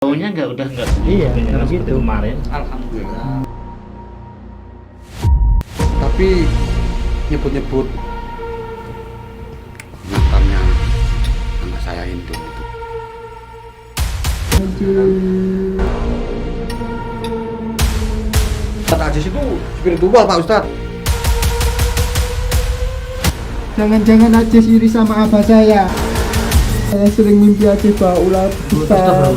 Baunya udah nggak Iya, nggak begitu. seperti kemarin. Alhamdulillah. Tapi nyebut-nyebut mantannya anak saya Hindu itu. Ustadz Ajis itu spiritual Pak Ustadz. Jangan-jangan Ajis iri sama abah saya. Saya sering mimpi Ajis bawa ular besar.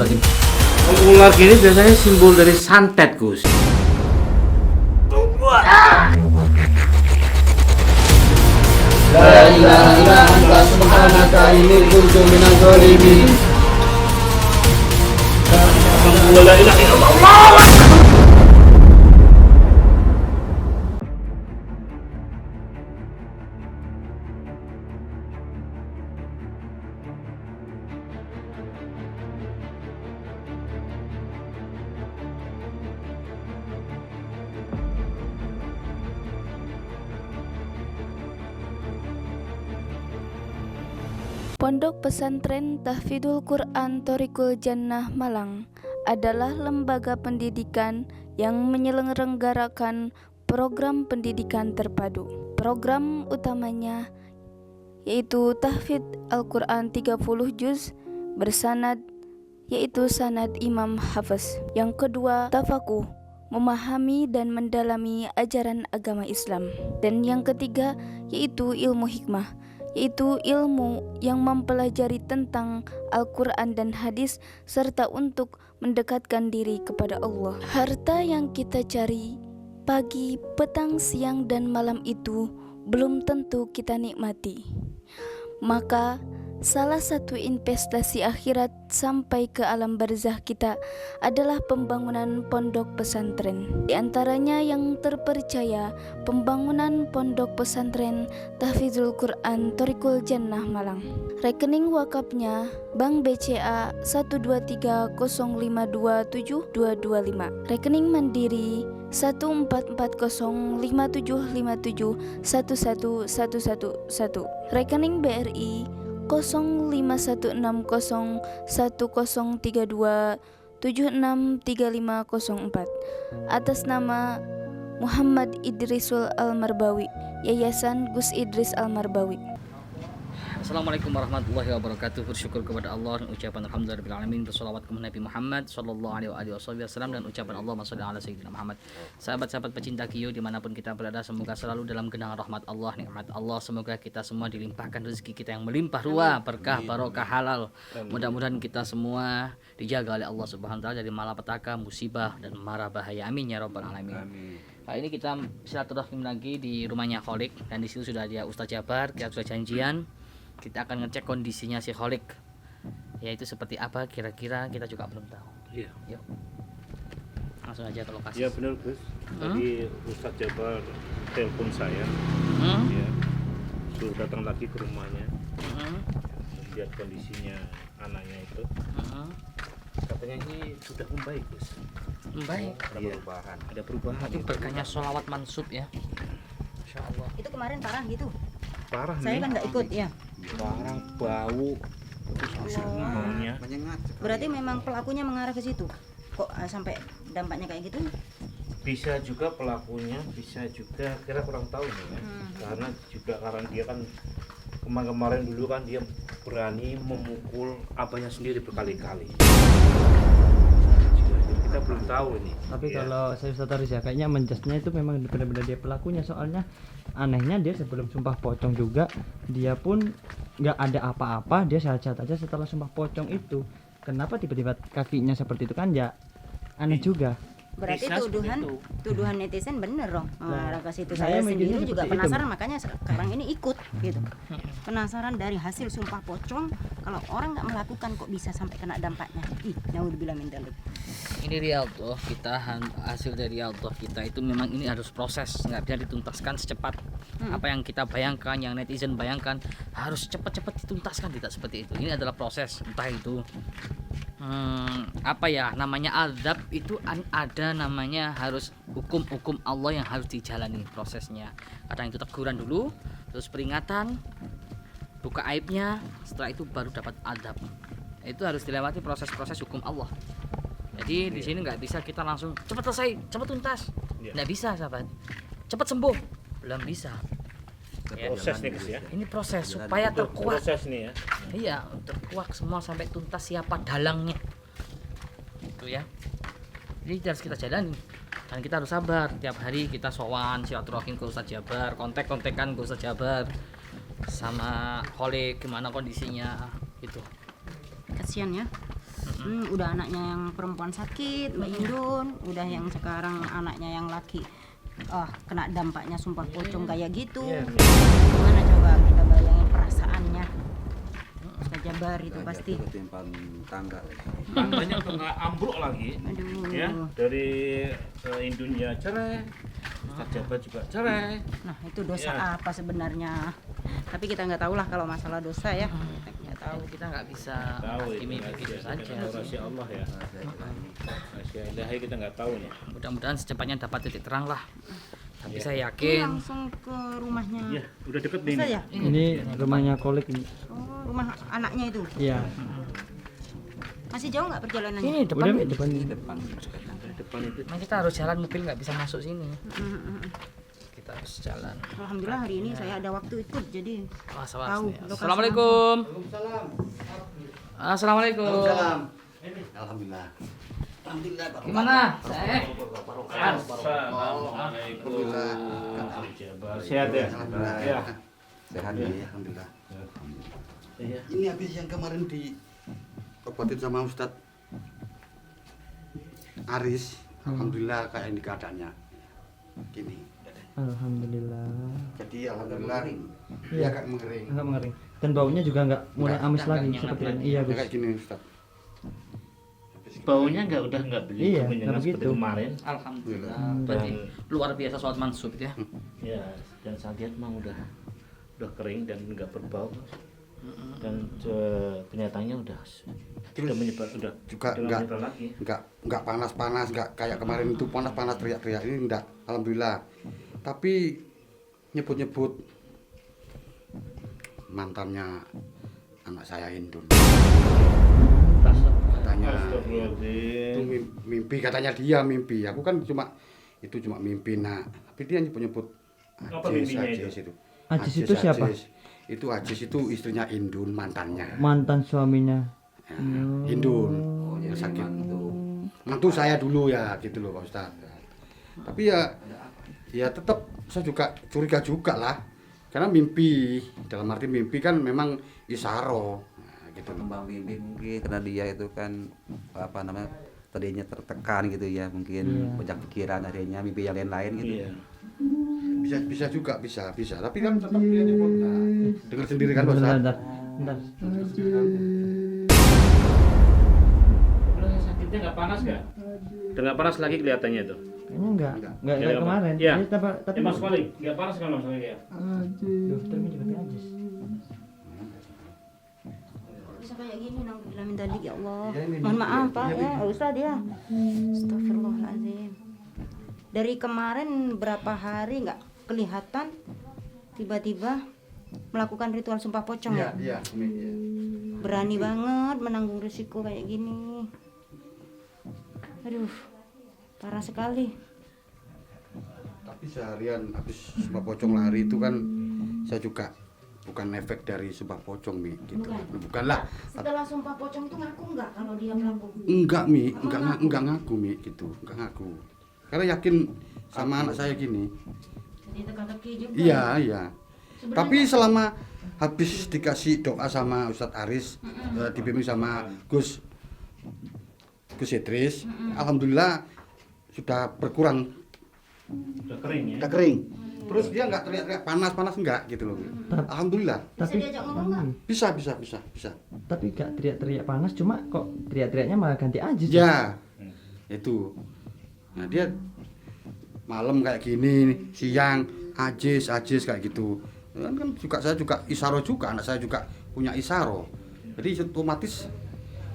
Ular gini biasanya simbol dari santet, Gus. La ilaha illa anta subhanaka inni kuntu minadz dzalimin. La ilaha illallah. Pondok Pesantren Tahfidzul Quran Thoriqul Jannah Malang adalah lembaga pendidikan yang menyelenggarakan program pendidikan terpadu. Program utamanya yaitu tahfidz Al-Quran 30 juz bersanad, yaitu sanad Imam Hafiz. Yang kedua, tafakuh, memahami dan mendalami ajaran agama Islam. Dan yang ketiga yaitu ilmu hikmah, yaitu ilmu yang mempelajari tentang Al-Quran dan hadis serta untuk mendekatkan diri kepada Allah. Harta yang kita cari pagi, petang, siang, dan malam itu belum tentu kita nikmati. Maka salah satu investasi akhirat sampai ke alam barzah kita adalah pembangunan pondok pesantren. Di antaranya yang terpercaya pembangunan pondok pesantren Tahfidzul Quran Thoriqul Jannah Malang. Rekening wakafnya Bank BCA 12305272225. Rekening Mandiri 1414057571111. Rekening BRI 05161032763504 atas nama Muhammad Idrisul Al-Marbawi, Yayasan Gus Idris Al-Marbawi. Assalamualaikum warahmatullahi wabarakatuh. Bersyukur kepada Allah dan ucapan alhamdulillahirabbil bersolawat kepada Nabi Muhammad sallallahu alaihi wasallam dan ucapan Allahumma shalli ala sayyidina Muhammad. Sahabat-sahabat pecinta Qiyou dimanapun kita berada, semoga selalu dalam genangan rahmat Allah, nikmat Allah. Semoga kita semua dilimpahkan rezeki kita yang melimpah ruah, berkah, barokah, halal. Mudah-mudahan kita semua dijaga oleh Allah Subhanahu wa taala dari malapetaka, musibah dan mara bahaya. Amin ya rabbal alamin. Kali ini kita silaturahim lagi di rumahnya Kholik, dan di situ sudah ada Ustaz Jabar. Kita sudah janjian kita akan ngecek kondisinya si Kholik, yaitu seperti apa kira-kira, kita juga belum tahu. Iya. Yuk, langsung aja ke lokasi. Ya benar Gus. Tadi Ustadz Jabar telepon saya, ya, suruh datang lagi ke rumahnya, lihat kondisinya anaknya itu. Katanya ini sudah membaik Gus. Baik. Ada perubahan. Itu berkahnya sholawat mansub ya. Insya Allah. Itu kemarin parah gitu. Parah Saya nih. kan nggak ikut ya. Parah, bau, terus baunya. Berarti memang pelakunya mengarah ke situ. Kok sampai dampaknya kayak gitu? Bisa juga pelakunya, bisa juga kira kurang tahu nih ya. Karena dia kan kemarin dulu kan dia berani memukul abahnya sendiri berkali-kali. Jadi kita belum tahu ini. Tapi ya. kalau saya Ustaz Aris ya, kayaknya menjasnya itu memang benar-benar dia pelakunya. Soalnya anehnya dia sebelum sumpah pocong juga dia pun nggak ada apa-apa, dia sehat-sehat aja setelah sumpah pocong itu. Kenapa tiba-tiba kakinya seperti itu, kan ya aneh juga. Berarti Bisa tuduhan netizen bener dong mengarah ke situ. saya Saya mikirnya sendiri juga seperti itu, penasaran, makanya sekarang ini ikut gitu. Penasaran dari hasil sumpah pocong, kalau orang nggak melakukan kok bisa sampai kena dampaknya. Ih, naudzubillah min dzalik. Ini riyadhah kita, hasil dari riyadhah kita itu memang ini harus proses, nggak bisa dituntaskan secepat. Apa yang kita bayangkan, yang netizen bayangkan harus cepat-cepat dituntaskan, tidak seperti itu. Ini adalah proses, entah itu apa ya namanya, azab itu ada namanya, harus hukum Allah yang harus dijalani prosesnya. Kadang itu teguran dulu, terus peringatan, buka aibnya, setelah itu baru dapat azab. Itu harus dilewati proses-proses hukum Allah. Jadi di sini nggak bisa kita langsung cepat selesai, cepat tuntas. Iya. Nggak bisa, sahabat. Cepat sembuh, belum bisa. Ya, Proses nih Gus ya. ini proses supaya terkuak. Proses nih ya. Iya, terkuak semua sampai tuntas siapa dalangnya. Itu ya. Jadi harus kita jalani. Dan kita harus sabar. Tiap hari kita sowan, silaturahim ke Ustaz Jabar, kontek-kontekan ke Ustaz Jabar. Sama Kholik gimana kondisinya gitu. Kasihan ya. Udah anaknya yang perempuan sakit, Mbak Indun, udah yang sekarang anaknya yang laki kena dampaknya sumpah pocong kayak gitu. Gimana coba kita bayangin perasaannya Ustaz Jabar itu pasti. Tangganya udah nggak ambruk lagi. Aduh. Ya, dari Indunnya cerai, Ustaz Jabar juga cerai. Nah itu dosa Ya. apa sebenarnya? Tapi kita nggak tahu lah kalau masalah dosa ya. Kita nggak tahu. Kita nggak bisa Tahu hakimi itu begitu rahasia. saja. Itu rahasia Allah ya. Rahasia ilahi kita nggak tahu nih. Mudah-mudahan secepatnya dapat titik terang lah. Tapi Iya. saya Ini yakin langsung ke rumahnya. Iya, udah deket nih. Ustaz ya? Ini rumahnya Kholik ini. Oh, rumah anaknya itu. Iya. Masih jauh nggak perjalanannya? ini depan. Udah Mi, depan ini. Depan itu. Nah, kita harus jalan, mobil nggak bisa masuk sini. Mm-mm. Kita harus jalan. Alhamdulillah hari ini saya ada waktu ikut jadi Wah, tahu lokasi. Assalamualaikum. Assalamualaikum. Alhamdulillah. Gimana? Saya. Assalamualaikum. Sehat ya? Ya. Sehat ya, alhamdulillah. Iya. Ini habis yang kemarin diobatin sama Ustadz Aris. Alhamdulillah kayak ini keadaannya. Gini. Alhamdulillah. Jadi alhamdulillah Iya. agak mengering. Enggak mengering. Dan baunya juga enggak mulai Enggak. amis lagi Enggak seperti nyengat ini. Iya, Gus. Kayak gini Ustadz. Baunya udah nggak begitu Iya, menyengat nggak seperti begitu. kemarin. Alhamdulillah. Hmm. Berarti luar biasa sholat mansub itu ya. Ya, dan saya lihat mah udah kering dan nggak berbau. Dan kenyataannya udah menyebar, udah Juga menyebar lagi. enggak panas-panas, enggak kayak kemarin itu panas-panas teriak-teriak. Ini enggak, alhamdulillah. Tapi nyebut-nyebut mantannya anak saya Indun. Katanya itu mimpi, katanya dia mimpi. Aku kan cuma mimpi nak. Tapi dia nyebut-nyebut Apa mimpinya Ajis itu. Ajis itu siapa? Itu Ajis itu istrinya Indun, mantannya. Mantan suaminya. Ya, Indun. Yang sakit. Mantu saya dulu ya gitu loh Pak Ustaz. Tapi ya tetap saya juga curiga juga lah. Karena mimpi, dalam arti mimpi kan memang isaro. Nah, gitu loh. Kembang mimpi mungkin karena dia itu kan apa namanya tadinya tertekan gitu ya, mungkin banyak pikiran akhirnya mimpi yang lain-lain gitu. Iya. Bisa juga bisa. Tapi kan tetap dia nyebut. Nah, dengar sendiri kan Pak Ustaz. Bentar. Udah sakitnya nggak panas nggak? Udah nggak panas lagi kelihatannya tuh. Kayaknya enggak Enggak. kayak kemarin. Iya. Ini tapi Mas Kolik, nggak panas kan Mas Kolik ya? Duh, terus juga Ajis. Bisa kayak gini nang minta dik ya Allah. Ya, ini Mohon nih. maaf Pak Iya, ya, Ustaz ya. Astagfirullahaladzim. Dari kemarin berapa hari nggak kelihatan tiba-tiba melakukan ritual sumpah pocong ya? Iya, Umi, iya. Berani banget menanggung risiko kayak gini. Aduh, parah sekali. Tapi seharian habis sumpah pocong lari itu kan saya juga bukan efek dari sumpah pocong Mi gitu. Bukanlah. Setelah sumpah pocong tuh ngaku nggak kalau dia pelaku? Enggak Mi, enggak ngaku Mi gitu, enggak ngaku. Karena yakin sama anak saya gini. Jadi teka-teki juga. Iya. Tapi selama habis dikasih doa sama Ustadz Aris, dibimbing sama Gus Idris, alhamdulillah sudah berkurang. Udah kering ya? Udah kering. Terus dia enggak teriak-teriak panas enggak gitu loh. Alhamdulillah. Bisa diajak ngomong nggak? Bisa. Tapi gak teriak-teriak panas, cuma kok teriak-teriaknya malah ganti Ajis. Ya, itu. Nah dia malam kayak gini, siang Ajis kayak gitu. Kan juga saya juga isaro juga, anak saya juga punya isaro. Jadi otomatis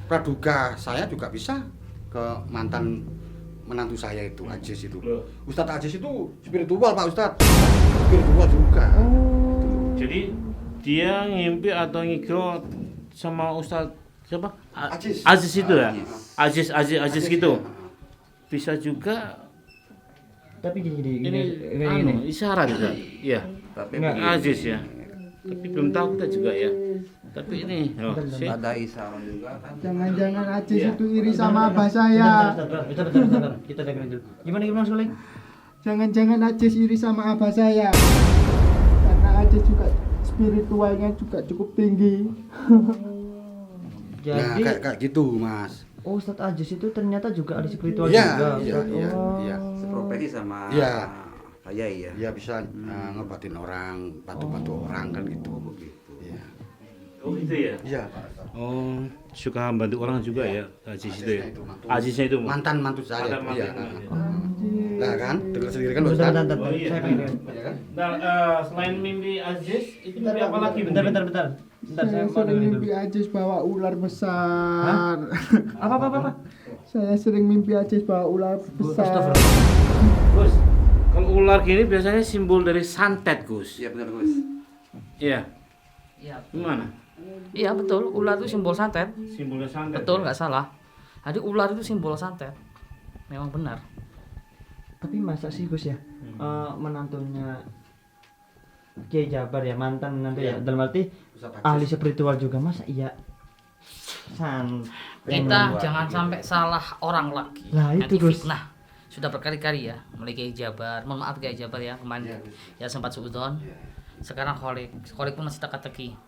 praduga saya juga bisa ke mantan menantu saya itu Ajis itu. Loh. Ustadz Ajis itu spiritual Pak Ustadz. Spiritual juga. Jadi dia ngimpi atau ngigro sama Ustadz siapa? Aziz. Aziz itu ya. Aziz. Aziz gitu. Bisa juga Tapi gini ini isyarat juga. Iya. Tapi Enggak. begini, Aziz ya. Tapi belum tahu kita juga ya. Tapi ini ada isyarat juga kan. Jangan-jangan Aziz itu iri sama abah saya. Bentar. Kita dengerin dulu. Gimana Mas Guling? Jangan-jangan Aziz iri sama abah saya. Karena Aziz juga spiritualnya juga cukup tinggi. Nah, Jadi kayak gitu, Mas. Ustadz Aziz itu ternyata juga ada spiritual Iya, juga. iya, Ustadz. iya, Oh. iya. Seprofesi sama Iya. saya ya. Dia bisa ngobatin orang, bantu orang kan gitu. Iya. Oh gitu ya. Iya. Oh, suka bantu orang juga ya Aziz itu ya. Aziznya itu Mantan mantu saya. Mantan Iya. mantu. Nah kan, dengar sendiri kan Ustaz. Bentar. Oh, iya. Saya pengen. Iya kan? Nah, selain mimpi Aziz, itu mimpi apa lagi? Bentar. Saya Saya mau sering dengerin mimpi dulu. Aziz bawa ular besar. Apa? Saya sering mimpi Aziz bawa ular besar. Gus, kalau ular gini biasanya simbol dari santet, Gus. Iya benar Gus. Iya. Iya. Gimana? Iya betul, ular itu simbol santet. Simbolnya santet. Betul, nggak salah. Jadi ular itu simbol santet. Memang benar. Tapi masa sih Gus ya, menantunya Kiai Jabar ya, mantan menantu ya, dalam arti Ustaz Aziz. ahli spiritual juga, masa iya Kita jangan sampai salah orang lagi. Lah, itu, Nanti Gus. fitnah. Sudah berkali-kali ya, mulai Kiai Jabar. Mohon maaf Kiai Jabar ya, kemarin ya sempat suudzon. Sekarang Kholik pun masih teka-teki.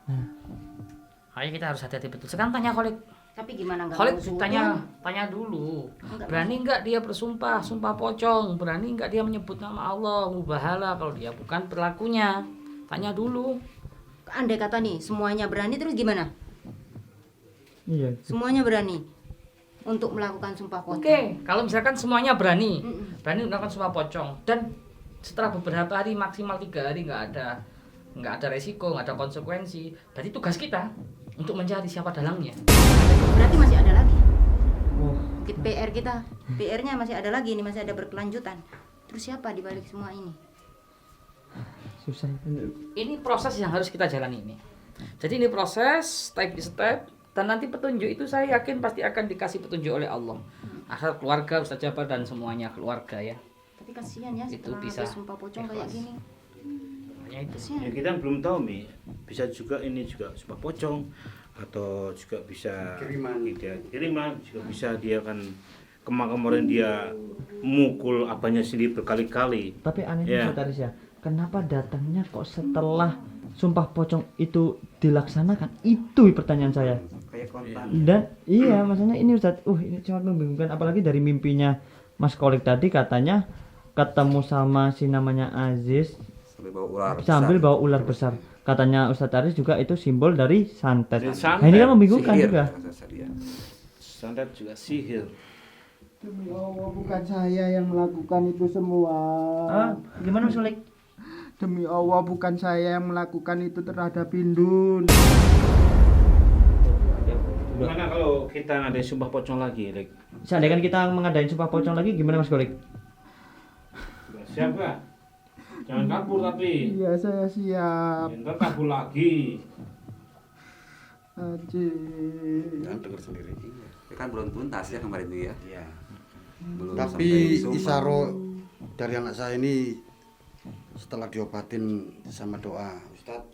Makanya kita harus hati-hati betul. Sekarang tanya Kholik. Tapi gimana nggak Kholik mau suudon? tanya dulu. Berani nggak dia bersumpah, sumpah pocong? Berani nggak dia menyebut nama Allah, mubahala kalau dia bukan pelakunya? Tanya dulu. Andai kata nih semuanya berani, terus gimana? Iya. Semuanya berani untuk melakukan sumpah pocong. Oke, kalau misalkan semuanya berani Mm-mm. melakukan sumpah pocong dan setelah beberapa hari maksimal 3 hari nggak ada resiko, nggak ada konsekuensi, berarti tugas kita untuk mencari siapa dalangnya. Berarti masih ada lagi. Oh, PR-nya masih ada lagi, ini masih ada berkelanjutan. Terus siapa di balik semua ini? susah. Ini proses yang harus kita jalani ini. Jadi ini proses step by step dan nanti petunjuk itu saya yakin pasti akan dikasih petunjuk oleh Allah. Asal keluarga Ustaz Jabar dan semuanya keluarga ya. Tapi kasihan ya Itu setelah bisa habis sumpah pocong kayak ikhlas. gini. Makanya itu. Kasihan. Ya kita belum tahu Mi, bisa juga ini juga sumpah pocong atau juga bisa kiriman juga bisa dia kan kemarin dia mukul abahnya sendiri berkali-kali. Tapi anehnya Iya. Ustadz Aris ya, kenapa datangnya kok setelah sumpah pocong itu dilaksanakan? Itu pertanyaan saya. Kayak kontan. Dan iya, maksudnya ini Ustadz, ini sangat membingungkan, apalagi dari mimpinya Mas Kolik tadi katanya ketemu sama si namanya Aziz Sambil bawa ular. sambil besar. bawa ular besar. Katanya Ustadz Aris juga itu simbol dari santet. Dari Nah, ini kan membingungkan Sihir, juga. kata dia. Santet juga sihir. Demi Allah bukan saya yang melakukan itu semua. Gimana Mas Kolik? Demi Allah bukan saya yang melakukan itu terhadap Bindun. Gimana kalau kita ngadain sumpah pocong lagi, Lek? Seandainya kita mengadain sumpah pocong lagi, gimana Mas Kolik? Siap gak? Jangan kabur tapi. Iya saya siap. Ntar kabur lagi. Aziz. Jangan dengar sendiri. Tapi kan belum tuntas ya kemarin itu ya. Iya. Belum Tapi sampai sumpah. isaro dari anak saya ini setelah diobatin sama doa Ustadz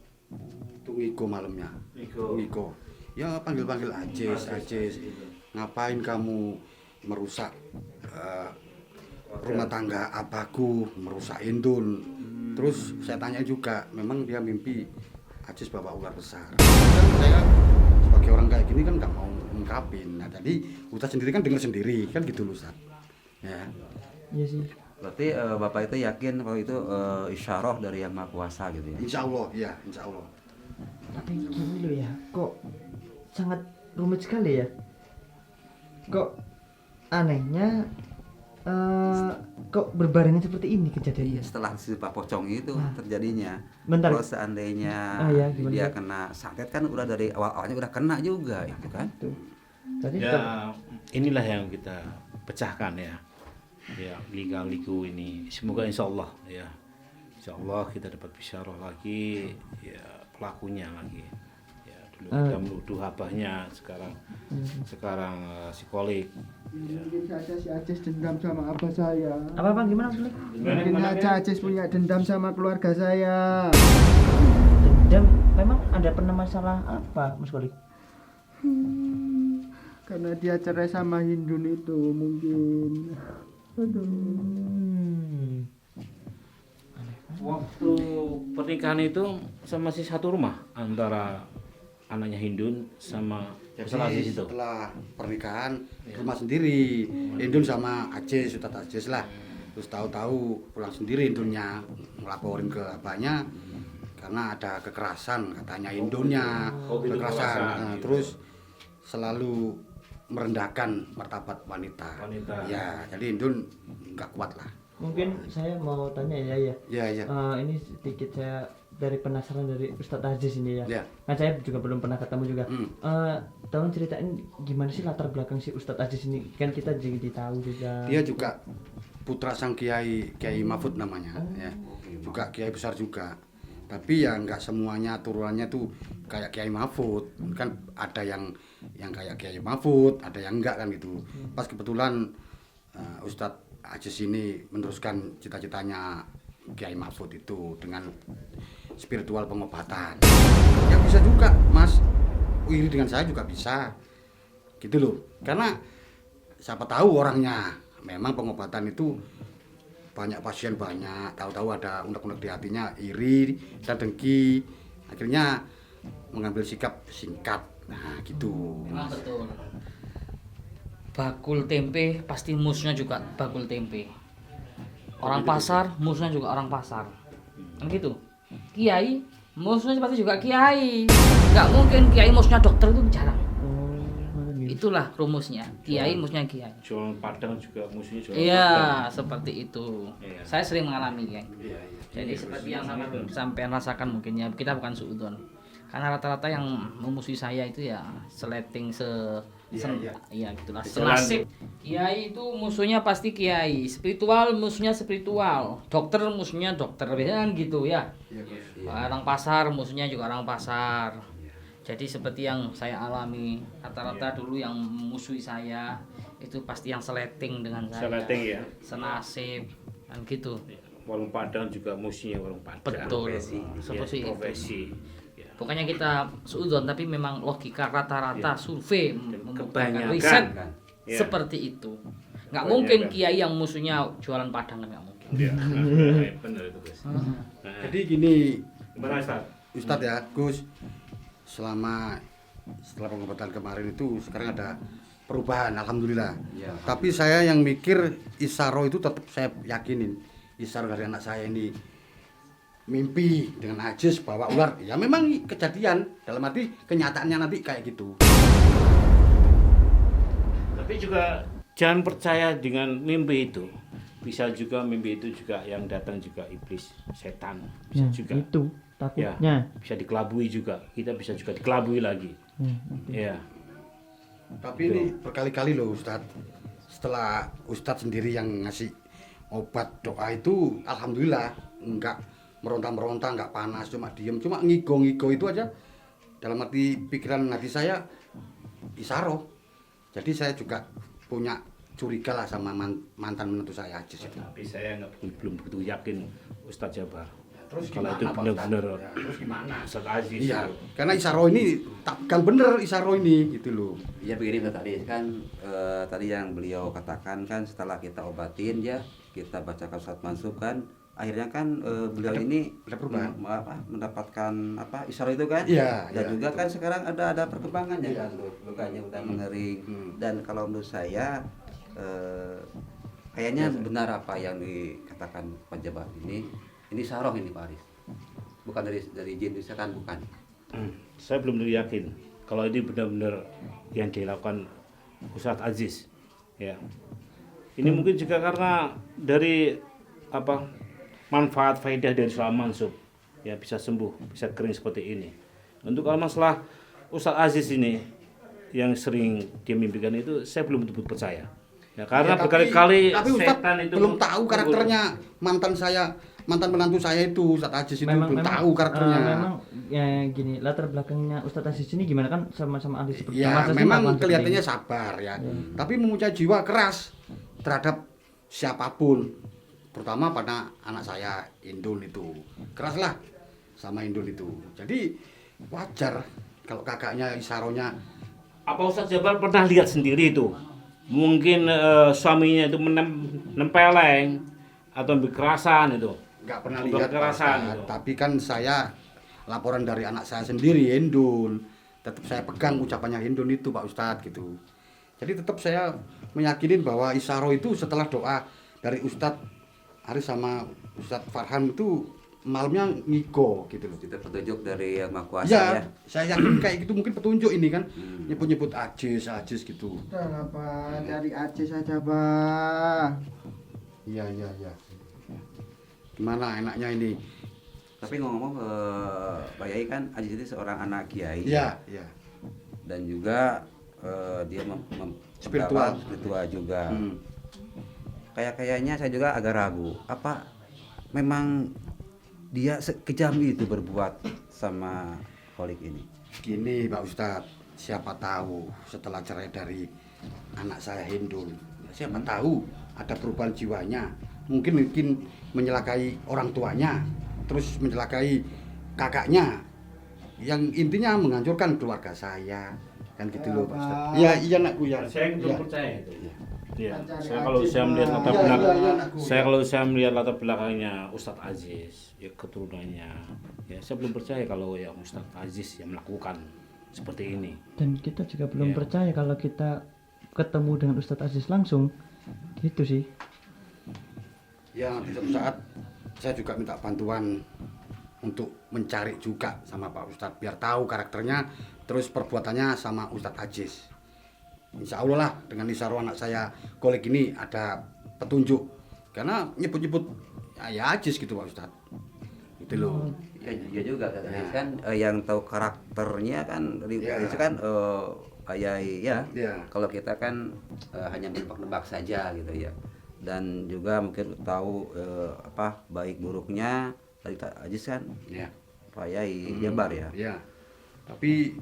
itu ngigo malamnya. Ngigo. Ya panggil-panggil Aziz. Ngapain kamu merusak rumah tangga abahku, merusak Indun. Terus saya tanya juga, memang dia mimpi Aziz bawa ular besar. Kan saya sebagai orang kayak gini kan nggak mau ngungkapin. Nah tadi Ustadz sendiri kan dengar sendiri kan gitu loh Ustadz. Ya. Iya sih. Berarti Bapak itu yakin kalau itu isyarah dari Yang Maha Kuasa gitu ya. Insya Allah, ya Insya Allah. Tapi gini loh ya, kok sangat rumit sekali ya. Kok anehnya kok berbarengan seperti ini Iya, kejadiannya. setelah sumpah pocong itu Nah. terjadinya. Bentar. Kalau seandainya iya, gimana, dia Pak? kena santet kan udah dari awal-awalnya udah kena juga itu kan. Tuh. Tadi tetap- Ya inilah yang kita pecahkan ya. Ya liga-ligu ini. Semoga insya Allah ya. Insya Allah kita dapat bisyarah lagi ya pelakunya lagi. Ya Dulu kita menuduh abahnya, sekarang psikolik. Mungkin saja si Aziz dendam sama abah saya. Apa gimana maksudnya? Mungkin saja Aziz punya dendam sama keluarga saya. Dendam, memang ada pernah masalah apa Mas Kolik? Karena dia cerai sama Hindun itu mungkin. Waktu pernikahan itu masih satu rumah antara anaknya Hindun sama Ustaz Aziz itu. Setelah pernikahan rumah sendiri, Hindun sama Aziz, Ustaz Aziz lah. Terus tahu-tahu pulang sendiri Hindunnya, ngelaporin ke abahnya karena ada kekerasan katanya Hindunnya, kekerasan. Nah, terus selalu merendahkan martabat wanita. Ya, jadi Hindun nggak kuat lah. Mungkin saya mau tanya ya. Ya. Ini sedikit saya dari penasaran dari Ustadz Aziz ini ya. Kan saya juga belum pernah ketemu juga. Tolong ceritain gimana sih latar belakang si Ustadz Aziz ini? Kan kita jadi tahu juga. Dia juga putra sang Kiai Mahfud namanya, ya. Juga kiai besar juga. Tapi ya nggak semuanya turunannya tuh kayak Kiai Mahfud. Kan ada yang kayak Kiai Mahfud, ada yang enggak kan gitu. Pas kebetulan Ustadz Aziz ini meneruskan cita-citanya Kiai Mahfud itu dengan spiritual pengobatan. Ya bisa juga, Mas. Iri dengan saya juga bisa. Gitu loh. Karena siapa tahu orangnya. Memang pengobatan itu banyak pasien banyak. Tahu-tahu ada unek-unek di hatinya, iri dan dengki. Akhirnya mengambil sikap singkat. Nah, gitu. Memang betul. Bakul tempe pasti musuhnya juga bakul tempe. Orang pasar musuhnya juga orang pasar. Kan gitu. Kiai musuhnya pasti juga kiai. Nggak mungkin kiai musuhnya dokter, itu jarang. Itulah rumusnya. Kiai musuhnya kiai. Jualan Padang juga musuhnya jualan Iya, Padang. seperti itu. Iya. Saya sering mengalami ya. Iya. Jadi seperti yang sampai rasakan mungkin ya, kita bukan suudzon. Karena rata-rata yang memusuhi saya itu ya seleting iya gitulah, senasib. Kiai itu musuhnya pasti kiai, spiritual musuhnya spiritual, dokter musuhnya dokter, kan gitu ya. Orang pasar musuhnya juga orang pasar. Jadi seperti yang saya alami, rata-rata dulu yang memusuhi saya itu pasti yang seleting dengan saya. Seleting ya. Senasib kan gitu. Warung Padang juga musuhnya warung Padang. Betul. Seperti Itu. profesi. Pokoknya kita suudzon, tapi memang logika rata-rata survei kebanyakan riset ya. Seperti itu. Nggak mungkin kiai yang musuhnya jualan Padang, nggak mungkin. Iya, benar itu Gus. Jadi gini, Gimana Ustadz ya, Gus, setelah pengobatan kemarin itu sekarang ada perubahan, alhamdulillah. Ya. Tapi saya yang mikir isaro itu tetap saya yakinin. Isaro dari anak saya ini mimpi dengan Aziz bawa ular, ya memang kejadian, dalam arti kenyataannya nanti kayak gitu. Tapi juga jangan percaya dengan mimpi itu. Bisa juga mimpi itu juga yang datang juga iblis, setan. Bisa juga. Itu takutnya. Ya, bisa dikelabui juga. Kita bisa juga dikelabui lagi. Ya. Tapi ini berkali-kali loh Ustadz. Setelah Ustadz sendiri yang ngasih obat doa itu, alhamdulillah enggak meronta-meronta, enggak panas, cuma diem, cuma ngigo-ngigo itu aja. Dalam arti pikiran hati saya isaro. Jadi saya juga punya curiga lah sama mantan menantu saya Aziz itu. Tapi saya belum begitu yakin Ustadz Jabar. Terus kalau gimana, itu Pak benar-benar Ustadz? Ya, terus gimana? Ustadz Aziz. Iya, itu. karena isaro ini tak kan bener isaro ini gitu loh. Iya begini tadi kan tadi yang beliau katakan kan setelah kita obatin ya, kita bacakan surat mansub kan, akhirnya kan beliau ini mendapatkan isyarat itu kan. Iya, Dan iya, juga betul. kan sekarang ada perkembangannya kan, lukanya udah mengering. Dan kalau menurut saya kayaknya benar apa yang dikatakan Pak Jabar ini saroh ini Pak Aris. Bukan dari jin misalkan, bukan. Saya belum yakin kalau ini benar-benar yang dilakukan Ustadz Aziz. Ya. Ini mungkin juga karena dari manfaat faedah dari sholat mansub, ya bisa sembuh, bisa kering seperti ini. Untuk kalau masalah Ustadz Aziz ini yang sering dia mimpikan itu, saya belum betul percaya. Ya, karena Ya, berkali-kali tapi Ustadz setan itu belum tahu karakternya mantan saya mantan menantu saya itu Ustadz Aziz itu belum tahu karakternya. Memang ya gini, latar belakangnya Ustadz Aziz ini gimana kan sama-sama ahli seperti ya memang kelihatannya sabar ya. Tapi mempunyai jiwa keras terhadap siapapun, terutama pada anak saya Indul itu. Keras lah sama Indul itu. Jadi wajar kalau kakaknya Isaronya. Apa Ustadz Jabar pernah lihat sendiri itu? Mungkin suaminya itu nempeleng atau kekerasan itu? Nggak pernah lihat kekerasan, tapi kan saya laporan dari anak saya sendiri Indul, tetap saya pegang ucapannya Indul itu Pak Ustadz gitu. Jadi tetap saya meyakinin bahwa Isaro itu setelah doa dari Ustadz Aris sama Ustadz Farhan itu malamnya ngiko gitu loh. Itu petunjuk dari Yang Maha Kuasa ya. Saya yakin kayak gitu mungkin petunjuk ini kan. Nyebut-nyebut Aziz gitu. Udah Pak, dari Aziz saja Pak. Iya. Gimana enaknya ini? Tapi ngomong-ngomong Pak Yai kan Aziz itu seorang anak kiai. Iya. Dan juga dia spiritual juga. Kayaknya saya juga agak ragu. Apa memang dia sekejam itu berbuat sama Kholik ini? Gini Pak Ustadz, siapa tahu setelah cerai dari anak saya Hindul, siapa tahu ada perubahan jiwanya. Mungkin menyelakai orang tuanya, terus menyelakai kakaknya, yang intinya menghancurkan keluarga saya, kan gitu loh Pak Ustadz. Iya nakku ya. Saya belum percaya itu. Ya, kalau saya melihat latar belakangnya Ustadz Aziz, ya keturunannya, ya saya belum percaya kalau ya Ustadz Aziz yang melakukan seperti ini. Dan kita juga belum percaya kalau kita ketemu dengan Ustadz Aziz langsung, gitu sih. Ya, di suatu saat saya juga minta bantuan untuk mencari juga sama Pak Ustadz biar tahu karakternya, terus perbuatannya sama Ustadz Aziz. Insya Allah lah dengan Isaro anak saya Kholik ini ada petunjuk, karena nyebut-nyebut ya Aziz gitu Pak Ustadz. Itu loh. Ya juga kan yang tahu karakternya kan itu kan Ayai ya. Kalau kita kan hanya menebak-nebak saja gitu ya. Dan juga mungkin tahu baik buruknya dari Aziz kan. Ya. Pak Yai Jabar ya. Ya. Tapi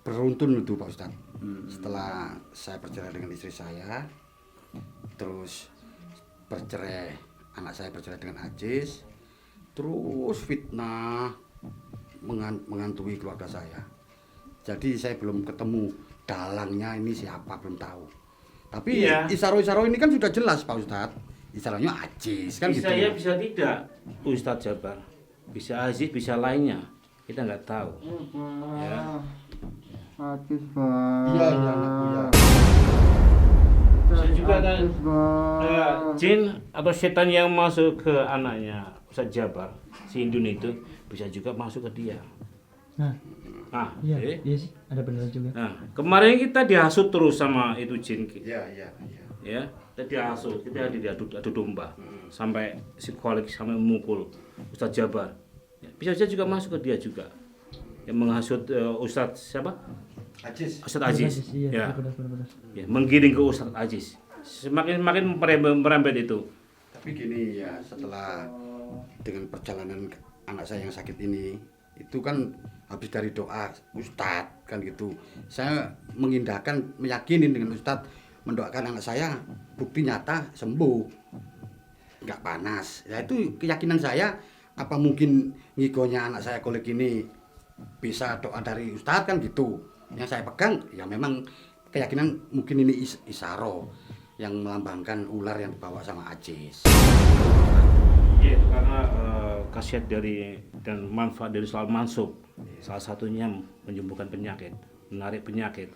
beruntun itu Pak Ustadz. Setelah saya bercerai dengan istri saya, terus anak saya bercerai dengan Aziz, terus fitnah menghantui keluarga saya. Jadi saya belum ketemu dalangnya ini siapa, belum tahu. Tapi Isaro ini kan sudah jelas Pak Ustadz. Isaronya Aziz kan gitu. Bisa bisa tidak Ustadz Jabar, bisa Aziz, bisa lainnya, kita nggak tahu. Ya. Aziz Pak. Iya anakku ya. Bisa juga kan jin atau setan yang masuk ke anaknya Ustadz Jabar, si Indun itu bisa juga masuk ke dia. Iya sih, ada benar juga. Nah, kemarin kita dihasut terus sama itu jin. Iya. Ya, kita dihasut, kita diadu domba. Sampai si Kholik sampai memukul Ustadz Jabar. Ya, bisa juga masuk ke dia juga. Yang menghasut Ustadz siapa? Aziz. Ustadz Aziz. Iya, Ya. benar. Ya, menggiring ke Ustadz Aziz. Semakin merembet itu. Tapi gini ya, setelah dengan perjalanan anak saya yang sakit ini, itu kan habis dari doa Ustadz kan gitu. Saya meyakinin dengan Ustadz mendoakan anak saya, bukti nyata sembuh, nggak panas. Ya itu keyakinan saya. Apa mungkin ngigonya anak saya Kholik ini bisa doa dari Ustadz kan gitu. Yang saya pegang ya memang keyakinan mungkin ini Isaro yang melambangkan ular yang dibawa sama Aziz. Iya, karena khasiat dari dan manfaat dari soal mansub. Salah satunya menyembuhkan penyakit, menarik penyakit.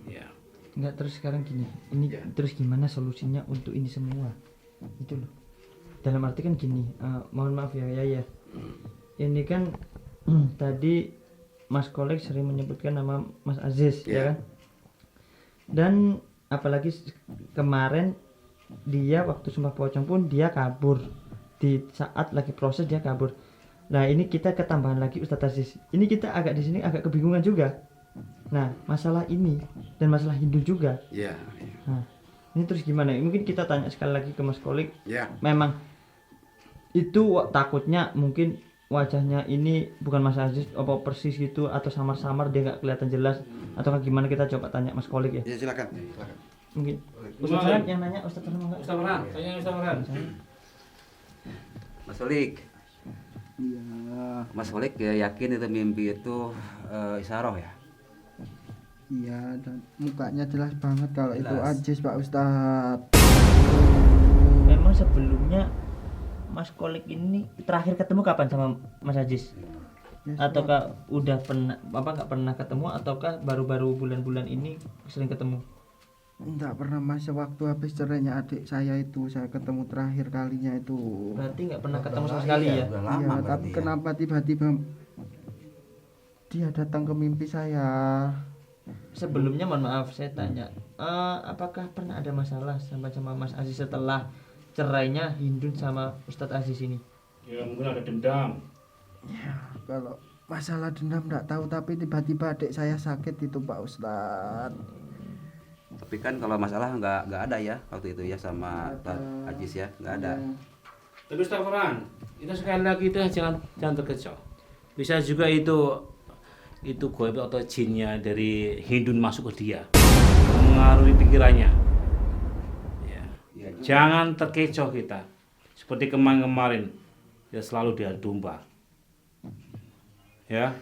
Ya. Enggak, terus sekarang gini, ini terus gimana solusinya untuk ini semua? Itu loh. Dalam arti kan gini, mohon maaf ya. Ini kan tadi Mas Kholik sering menyebutkan nama Mas Aziz, ya kan? Dan apalagi kemarin dia waktu Sumpah Pocong pun dia kabur. Di saat lagi proses dia kabur. Nah, ini kita ketambahan lagi Ustadz Aziz. Ini kita agak di sini agak kebingungan juga. Nah, masalah ini dan masalah Hindu juga. Iya. Nah, ini terus gimana? Mungkin kita tanya sekali lagi ke Mas Kholik. Iya. Memang itu takutnya mungkin wajahnya ini bukan Mas Aziz apa persis gitu atau samar-samar dia nggak kelihatan jelas atau gimana, kita coba tanya Mas Kolik ya. Ya silakan. Mungkin Ustaz Farhan yang nanya, Ustaz Farhan enggak? Ustaz Farhan, tanya Ustaz Farhan. Mas Olik. Iya. Mas Olik ya yakin itu mimpi itu isaroh ya? Iya, dan mukanya jelas banget kalau itu Jelas. Ajis Pak Ustadz. Memang sebelumnya Mas Kolik ini terakhir ketemu kapan sama Mas Aziz? Ya, Ataukah udah pernah nggak pernah ketemu ataukah baru-baru bulan-bulan ini sering ketemu? Enggak pernah Mas, sewaktu habis cerainya adik saya itu saya ketemu terakhir kalinya itu. Berarti nggak pernah ketemu sama sekali ya? Udah Iya, lama tapi berarti ya. kenapa tiba-tiba dia datang ke mimpi saya? Sebelumnya mohon maaf saya tanya, apakah pernah ada masalah sama Mas Aziz setelah cerainya Hindun sama Ustadz Aziz ini? Ya mungkin ada dendam. Ya, kalau masalah dendam enggak tahu, tapi tiba-tiba adik saya sakit itu Pak Ustadz. Tapi kan kalau masalah nggak ada ya waktu itu ya sama Ustaz Ajis ya, nggak ada. Tapi Ustaz Farhan, itu sekali lagi itu jangan terkecoh. Bisa juga itu goib atau jinnya dari Hindun masuk ke dia, mengaruhi pikirannya. Ya. Jangan terkecoh kita. Seperti kemarin ya selalu dia domba. Ya.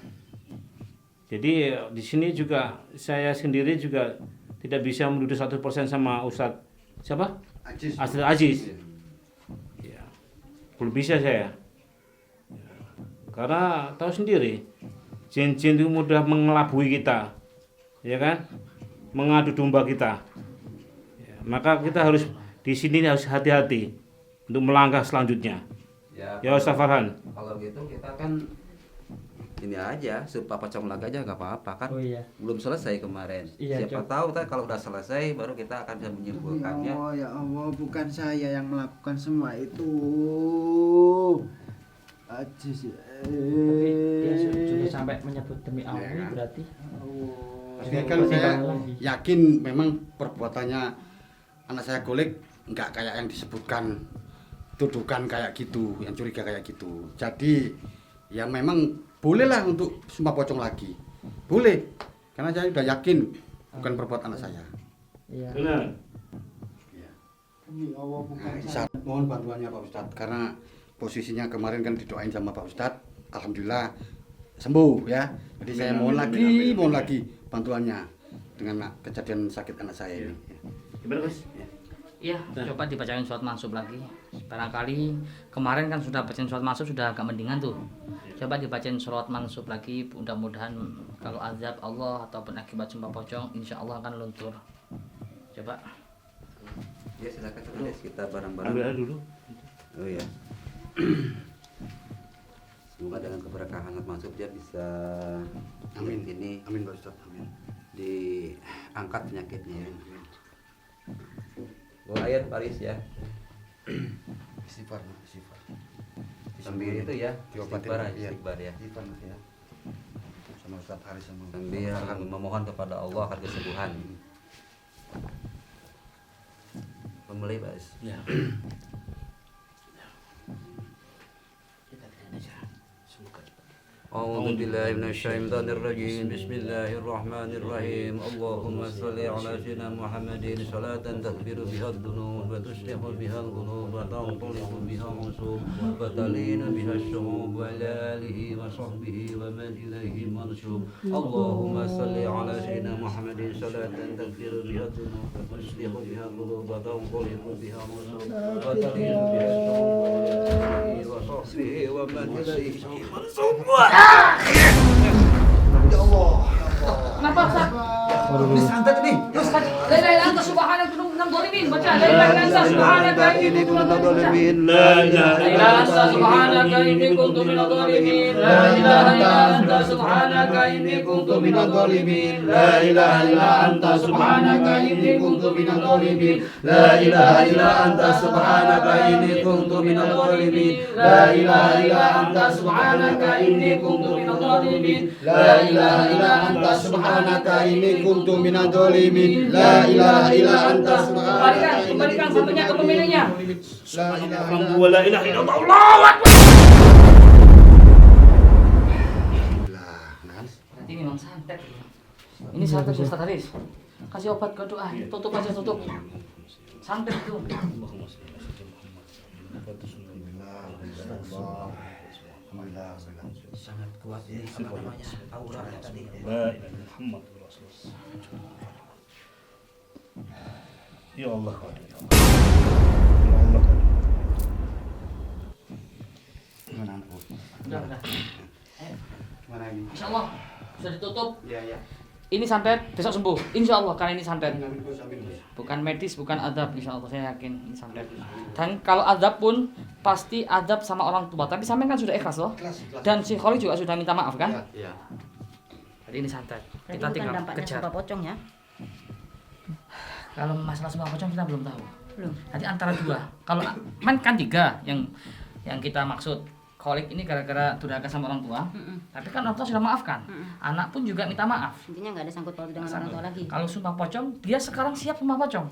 Jadi di sini juga saya sendiri juga tidak bisa menuduh 100% sama Ustadz siapa? Astrid Aziz. Ya. Belum bisa saya. Ya. Karena tahu sendiri, jin-jin itu mudah mengelabui kita, ya kan? Mengadu domba kita. Ya, maka kita harus di sini harus hati-hati untuk melangkah selanjutnya. Ya Ustaz Farhan. Kalau gitu kita kan ini aja, supaya pocong lagi aja nggak apa-apa kan? Oh iya. Belum selesai kemarin. Iya, Siapa tahu kan kalau udah selesai baru kita akan bisa menyimpulkannya. Ya Allah, bukan saya yang melakukan semua itu. Ajis. Tapi ya sudah sampai menyebut demi Allah Ya, kan? berarti. Maksudnya kan saya yakin memang perbuatannya anak saya Kolik nggak kayak yang disebutkan, tuduhkan kayak gitu, yang curiga kayak gitu. Jadi ya memang bolehlah untuk sumpah pocong lagi, boleh, karena saya sudah yakin bukan perbuatan anak saya. Iya. Benar. Demi Allah, bukan Nah, saya. mohon bantuannya Pak Ustadz, karena posisinya kemarin kan didoain sama Pak Ustadz, alhamdulillah sembuh ya. Jadi saya mohon lagi bantuannya dengan kejadian sakit anak saya ini. Gimana Mas? Iya, coba dibacain surat mansub lagi. Barangkali kemarin kan sudah bacain surat mansub sudah agak mendingan tuh. Coba dibacain surat mansub lagi, mudah-mudahan kalau azab Allah ataupun akibat sumpah pocong insya Allah akan luntur. Coba. Ya silakan terus kita bareng-bareng. Ambil aja dulu. Oh ya. Semoga dengan keberkahan masuk dia bisa Amin. ini Amin Pak Ustadz, amin. diangkat penyakitnya. Bawa air Paris ya. Istighfar. Sambil itu ya, Diobatin, istighfar ya. Istighfar ya. Sama Ustadz Haris sama Sambil memohon kepada Allah akan kesembuhan. Memulai Pak. Ya. أعوذ بالله من الشيطان الرجيم بسم الله الرحمن الرحيم اللهم صل على سيدنا محمد صلاة تغفر بها الذنوب وتصلح بها القلوب وتنطلق بها الرسوم وتلين بها الشعوب وعلى آله وصحبه ومن إليه منسوب اللهم صل على سيدنا محمد صلاة تغفر بها الذنوب وتصلح بها القلوب وتنطلق بها الرسوم وتلين بها الشعوب وعلى آله وصحبه ومن إليه منسوب. Kenapa Ustaz? Santet nih. La ilaha illa anta subhanaka kunna minadh dhalimin. Baca la ilaha illa anta subhanaka inni kuntu minadh dhalimin. La ilaha illa anta subhanaka inni kuntu minadh dhalimin. La ilaha illa anta subhanaka inni kuntu minadh dhalimin. La ilaha illa anta subhanaka inni kuntu minadh dhalimin. La ilaha illa anta subhanaka inni kuntu minadh dhalimin. La ilaha illa anta subhanaka inni kuntu minadh dhalimin. La ilaha illa anta subhanaka inni kuntu minadh dhalimin. La ilaha illa anta subhanaka Kembalikan satunya ke pemiliknya. La ilaha illallah. Allahu Akbar. Berarti ini memang santet. Ini santet Ustaz Haris. Kasih obat ke doa. Tutup aja, tutup. Santet itu. Sangat kuat ini apa namanya? Aura tadi. La ilaha Muhammad Rasulullah. Ya Allah. Ya Allah. Gimana Bu? Udah. Gimana ini? Insya Allah sudah ditutup. Iya. Ini santet, besok sembuh. Insya Allah karena ini santet. Amin Gus, amin Gus. Bukan medis, bukan adab. Insya Allah saya yakin ini santet. Dan kalau adab pun pasti adab sama orang tua. Tapi sampean kan sudah ikhlas loh. Ikhlas. Dan si Kholi juga sudah minta maaf kan? Iya. Jadi ini santet. Berarti Kita bukan tinggal dampaknya kejar. sumpah pocong ya? Kalau masalah sumpah pocong kita belum tahu. Belum. Nanti antara dua. Kalau kan tiga yang kita maksud. Kholik ini gara-gara durhaka sama orang tua. Tapi kan orang tua sudah maafkan. Anak pun juga minta maaf. Intinya nggak ada sangkut paut dengan orang tua lagi. Kalau sumpah pocong, dia sekarang siap sumpah pocong.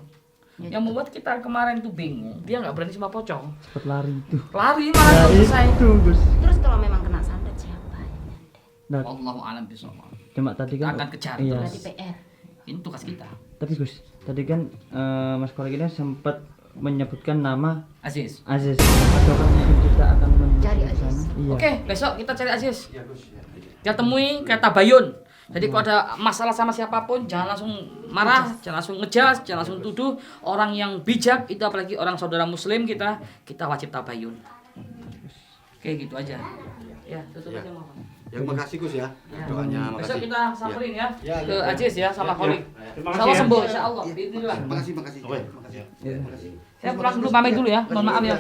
Ya, Yang membuat kita kemarin tuh bingung, dia nggak berani sumpah pocong. Cepet lari itu. Lari malah belum selesai. Itu Gus. Terus kalau memang kena santet siapa yang nyantet? Nah, Allahu a'lam bishawab. cuma tadi kan Akan kejar iya. terus. Berarti PR. Ini tugas kita. Tapi Gus, tadi kan Mas Kolik ini sempat menyebutkan nama Aziz. Aziz. Ataukah mungkin kita akan Cari ke sana? Aziz. Iya. Oke, besok kita cari Aziz. Iya Gus. Iya. Kita temui, kita tabayun. Jadi kalau ada masalah sama siapapun, jangan langsung marah, jangan langsung ngejas, jangan langsung tuduh. Orang yang bijak itu apalagi orang saudara muslim kita wajib tabayun. Oke, gitu aja. Ya, tutup aja mau. Ya makasih Gus ya. Doanya Besok makasih. kita samperin ya, Ya, ke ya. Aziz ya sama Kholik. Terima Insya Allah kasih ya. sembuh, insya Allah. Bismillah. Makasih. Oke. Makasih. Iya. Makasih. Saya pulang dulu pamit dulu ya. Mohon maaf ya.